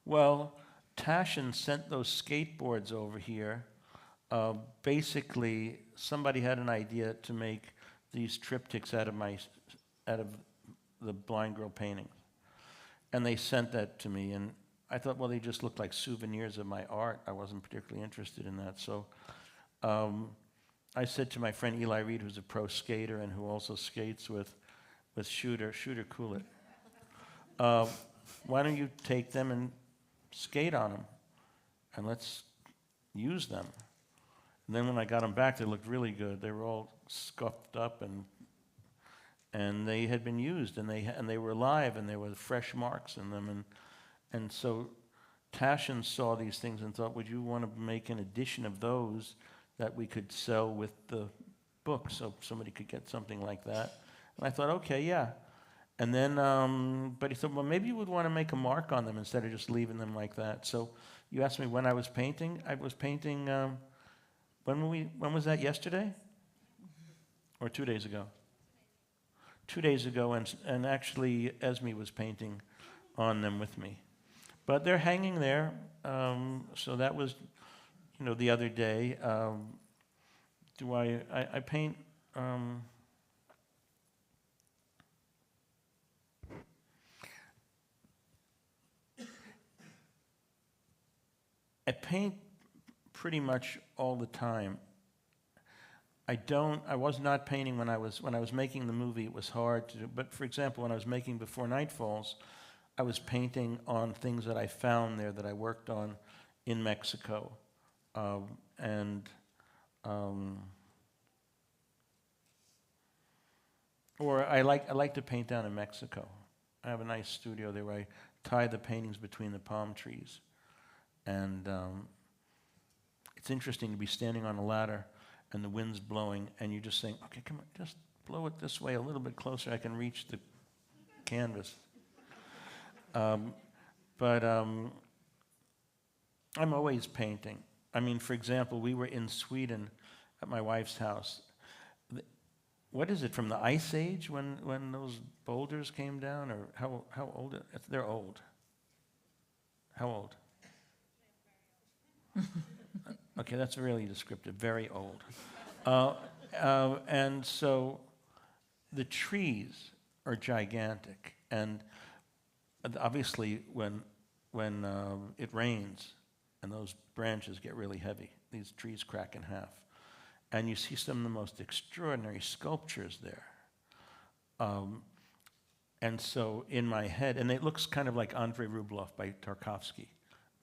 Well, Taschen sent those skateboards over here. Basically, somebody had an idea to make these triptychs out of the blind girl paintings, and they sent that to me. And I thought, well, they just looked like souvenirs of my art. I wasn't particularly interested in that, so I said to my friend Eli Reed, who's a pro skater and who also skates with Shooter Coolett, why don't you take them and skate on them, and let's use them. And then when I got them back, they looked really good. They were all scuffed up, and they had been used, and they were alive, and there were fresh marks in them. And so Taschen saw these things and thought, would you want to make an edition of those that we could sell with the book, so somebody could get something like that? And I thought, okay, yeah. And then, but he said, well, maybe you would want to make a mark on them instead of just leaving them like that. So you asked me when I was painting. I was painting, when was that, yesterday? Or 2 days ago? 2 days ago, and actually Esme was painting on them with me. But they're hanging there, so that was, the other day. I paint, I paint pretty much all the time. I was not painting when I was making the movie. It was hard to do. But for example, when I was making Before Night Falls, I was painting on things that I found there that I worked on in Mexico, or I like to paint down in Mexico. I have a nice studio there where I tie the paintings between the palm trees, and it's interesting to be standing on a ladder and the wind's blowing, and you're just saying, okay, come on, just blow it this way a little bit closer, I can reach the canvas. But I'm always painting. I mean, for example, we were in Sweden at my wife's house. what is it, from the Ice Age when those boulders came down? Or how old? They're old. How old? Okay, that's really descriptive, very old. And so the trees are gigantic. And obviously when it rains and those branches get really heavy, these trees crack in half. And you see some of the most extraordinary sculptures there. And so in my head, and it looks kind of like Andrei Rublev by Tarkovsky,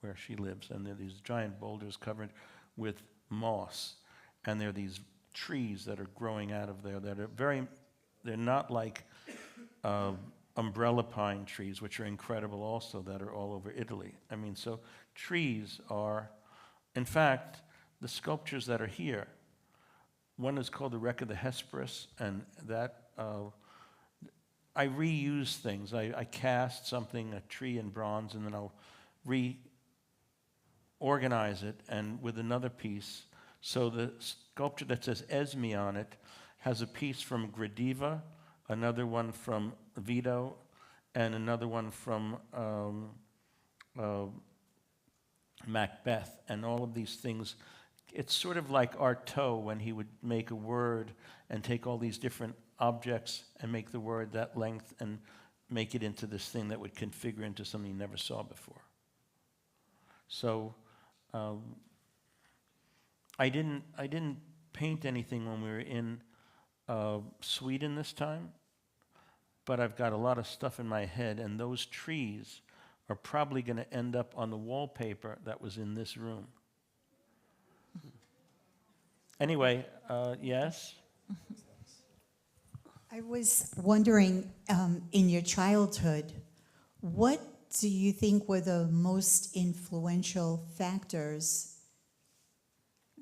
where she lives, and there are these giant boulders covered with moss, and there are these trees that are growing out of there that are they're not like umbrella pine trees, which are incredible also, that are all over Italy. I mean, so trees are, in fact, the sculptures that are here, one is called the Wreck of the Hesperus, and that, I reuse things. I cast something, a tree in bronze, and then I'll reorganize it and with another piece. So the sculpture that says Esme on it has a piece from Gradiva, another one from Vito, and another one from Macbeth. And all of these things, it's sort of like Artaud when he would make a word and take all these different objects and make the word that length and make it into this thing that would configure into something you never saw before. So I didn't paint anything when we were in Sweden this time, but I've got a lot of stuff in my head, and those trees are probably going to end up on the wallpaper that was in this room. Anyway, yes? I was wondering, in your childhood, what do you think were the most influential factors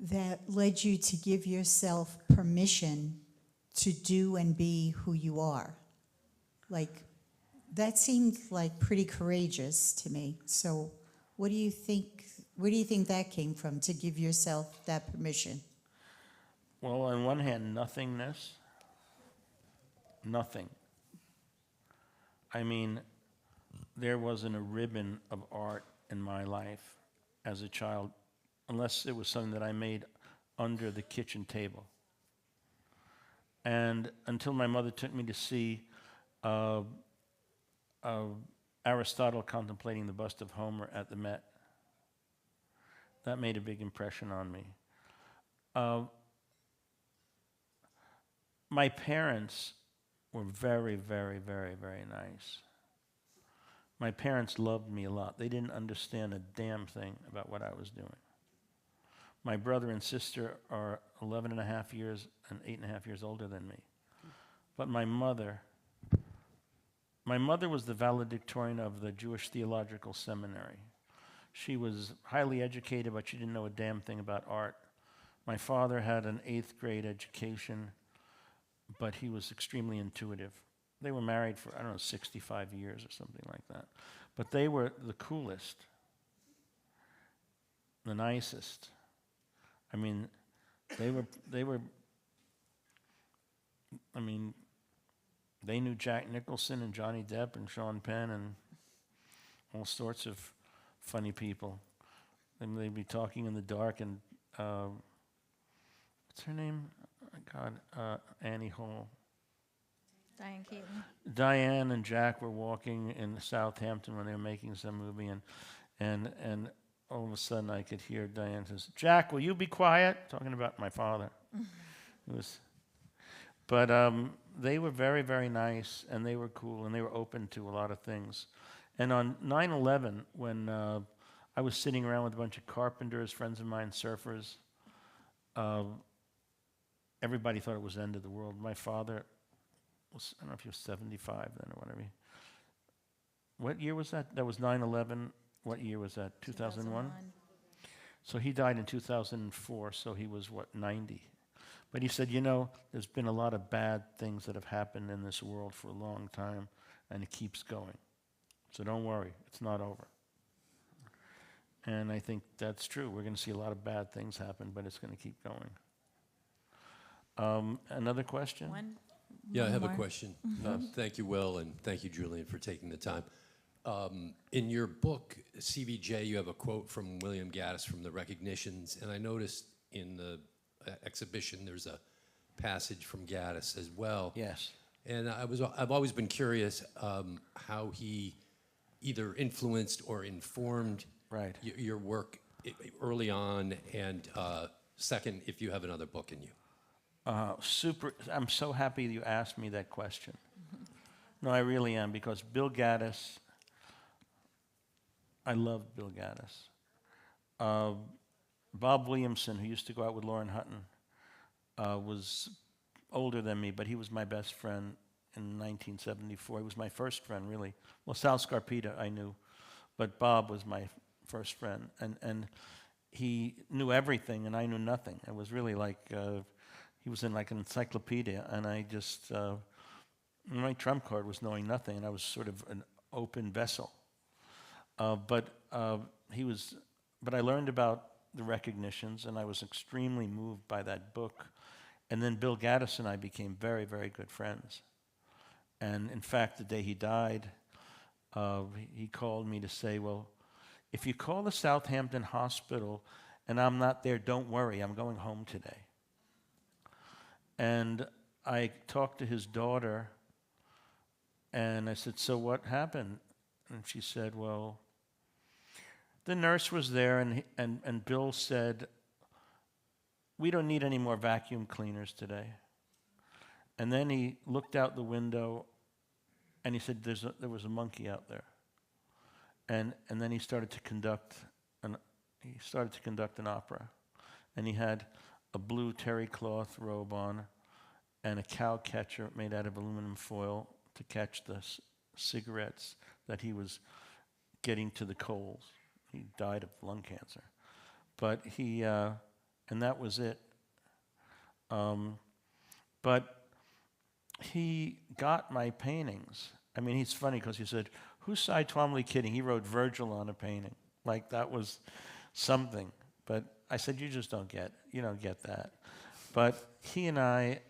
that led you to give yourself permission to do and be who you are? Like, that seemed like pretty courageous to me. So what do you think, where do you think that came from, to give yourself that permission? Well, on one hand, nothingness. Nothing. I mean, there wasn't a ribbon of art in my life as a child, unless it was something that I made under the kitchen table. And until my mother took me to see Aristotle contemplating the bust of Homer at the Met, that made a big impression on me. My parents were very, very, very, very nice. My parents loved me a lot. They didn't understand a damn thing about what I was doing. My brother and sister are 11 and a half years and 8.5 years older than me. But my mother was the valedictorian of the Jewish Theological Seminary. She was highly educated, but she didn't know a damn thing about art. My father had an 8th grade education, but he was extremely intuitive. They were married for, 65 years or something like that. But they were the coolest, the nicest. I mean, they knew Jack Nicholson and Johnny Depp and Sean Penn and all sorts of funny people. And they'd be talking in the dark, and what's her name? Annie Hall. Diane Keaton. Diane and Jack were walking in Southampton when they were making some movie, and all of a sudden I could hear Diane says, "Jack, will you be quiet?" Talking about my father. But they were very, very nice, and they were cool, and they were open to a lot of things. And on 9/11, when I was sitting around with a bunch of carpenters, friends of mine, surfers, everybody thought it was the end of the world. My father was, I don't know if he was 75 then or whatever. What year was that? That was 9/11. What year was that? 2001? So he died in 2004, so he was, 90? But he said, there's been a lot of bad things that have happened in this world for a long time, and it keeps going. So don't worry, it's not over. And I think that's true. We're going to see a lot of bad things happen, but it's going to keep going. Another question? Yeah, I have a more. question. Thank you, Will, and thank you, Julian, for taking the time. In your book, CVJ, you have a quote from William Gaddis from the Recognitions, and I noticed in the exhibition there's a passage from Gaddis as well. Yes. And I've always been curious how he either influenced or informed Right. your work early on, and second, if you have another book in you. I'm so happy you asked me that question. No, I really am, because Bill Gaddis, I love Bill Gaddis. Bob Williamson, who used to go out with Lauren Hutton, was older than me, but he was my best friend in 1974. He was my first friend, really. Well, Sal Scarpita I knew, but Bob was my first friend. And he knew everything, and I knew nothing. It was really like he was in like an encyclopedia, and I just, my trump card was knowing nothing, and I was sort of an open vessel. But I learned about the Recognitions, and I was extremely moved by that book. And then Bill Gaddis and I became very, very good friends. And in fact, the day he died, he called me to say, well, if you call the Southampton Hospital and I'm not there, don't worry, I'm going home today. And I talked to his daughter, and I said, so what happened? And she said, well, the nurse was there, and Bill said, we don't need any more vacuum cleaners today. And then he looked out the window, and he said, there was a monkey out there. And then he started to conduct an opera. And he had a blue terry cloth robe on and a cow catcher made out of aluminum foil to catch the cigarettes that he was getting to the coals. He died of lung cancer. But and that was it. But he got my paintings. I mean, he's funny because he said, who's Cy Twombly kidding? He wrote Virgil on a painting. Like that was something. But I said, you don't get that. But he and I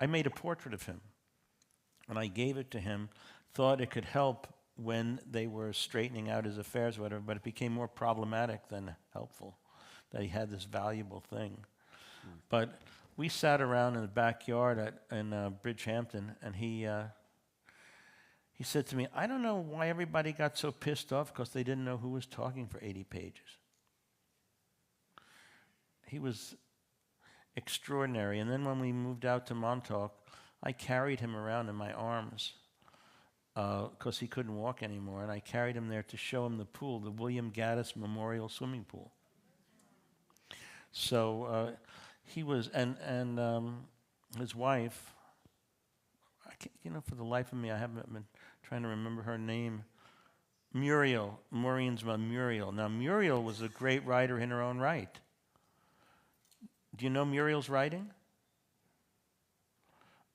made a portrait of him. And I gave it to him, thought it could help when they were straightening out his affairs or whatever, but it became more problematic than helpful, that he had this valuable thing. But we sat around in the backyard in Bridgehampton, and he said to me, I don't know why everybody got so pissed off because they didn't know who was talking for 80 pages. He was extraordinary. And then when we moved out to Montauk, I carried him around in my arms because he couldn't walk anymore, and I carried him there to show him the pool, the William Gaddis Memorial Swimming Pool. So he was, and his wife, I can't, for the life of me, I haven't been trying to remember her name. Muriel, Maureen's mom, Muriel. Now, Muriel was a great writer in her own right. Do you know Muriel's writing?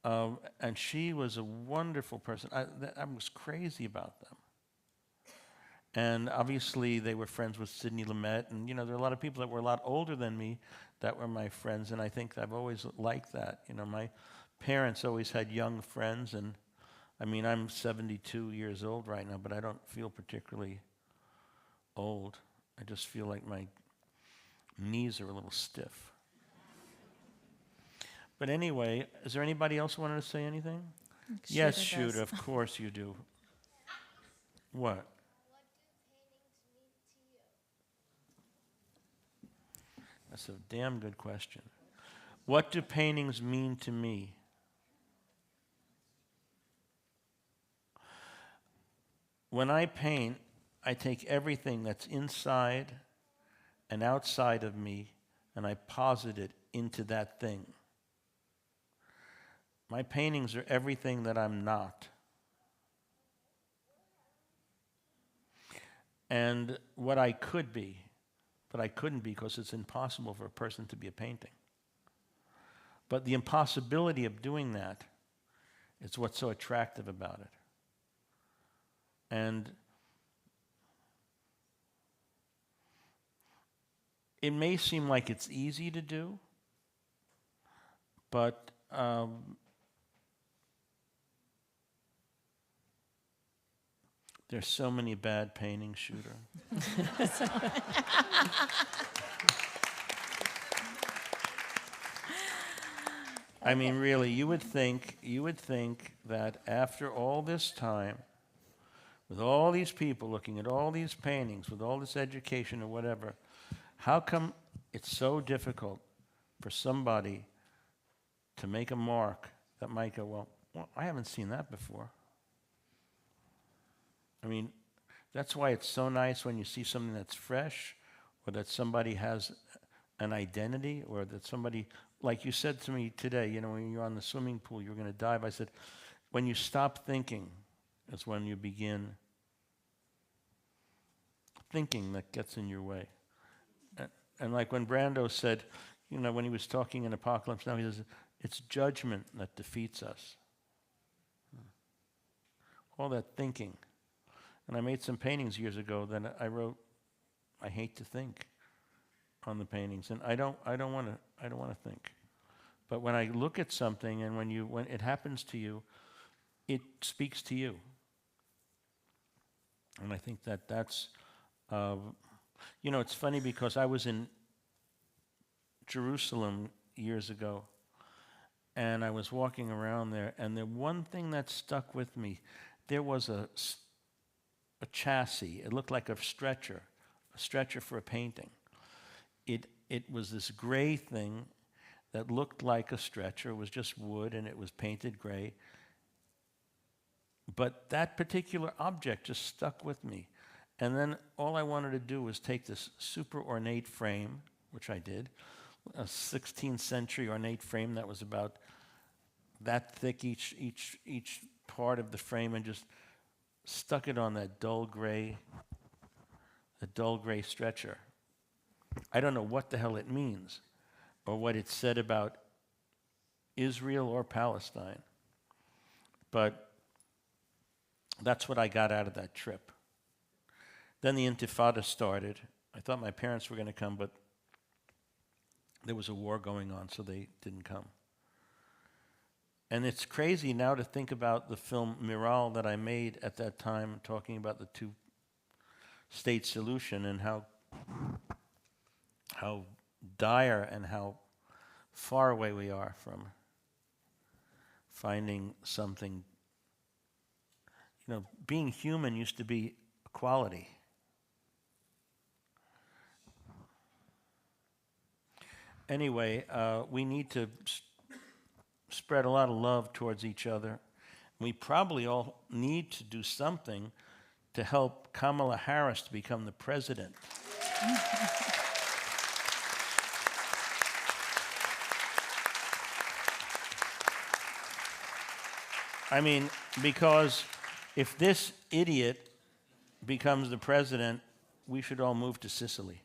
And she was a wonderful person. I was crazy about them. And obviously they were friends with Sidney Lumet, and there are a lot of people that were a lot older than me that were my friends, and I think I've always liked that. My parents always had young friends, and I mean, I'm 72 years old right now, but I don't feel particularly old. I just feel like my knees are a little stiff. But anyway, is there anybody else who wanted to say anything? Yes, Shooter, of course you do. What? That's a damn good question. What do paintings mean to me? When I paint, I take everything that's inside and outside of me, and I posit it into that thing. My paintings are everything that I'm not. And what I could be, but I couldn't be because it's impossible for a person to be a painting. But the impossibility of doing that is what's so attractive about it. And it may seem like it's easy to do, But there's so many bad paintings, Shooter. I mean, really, you would think that after all this time, with all these people looking at all these paintings, with all this education or whatever, how come it's so difficult for somebody to make a mark that might go, well, I haven't seen that before. I mean, that's why it's so nice when you see something that's fresh, or that somebody has an identity, or that somebody, like you said to me today, you know, when you're on the swimming pool, you're going to dive. I said, when you stop thinking is when you begin thinking that gets in your way. And like when Brando said, you know, when he was talking in Apocalypse Now, he says, it's judgment that defeats us. All that thinking. And I made some paintings years ago that I wrote, I hate to think, on the paintings. And I don't want to think. But when I look at something, and when it happens to you, it speaks to you. And I think that's, you know, it's funny because I was in Jerusalem years ago, and I was walking around there, and the one thing that stuck with me, there was a chassis. It looked like a stretcher for a painting. It was this gray thing that looked like a stretcher. It was just wood, and it was painted gray. But that particular object just stuck with me. And then all I wanted to do was take this super ornate frame, which I did, a 16th century ornate frame that was about that thick, each part of the frame, and just stuck it on that dull gray stretcher. I don't know what the hell it means, or what it said about Israel or Palestine, but that's what I got out of that trip. Then the Intifada started. I thought my parents were going to come, but there was a war going on, so they didn't come. And it's crazy now to think about the film Miral that I made at that time, talking about the two-state solution, and how dire and how far away we are from finding something. You know, being human used to be equality. Anyway, we need to spread a lot of love towards each other. We probably all need to do something to help Kamala Harris to become the president. I mean, because if this idiot becomes the president, we should all move to Sicily.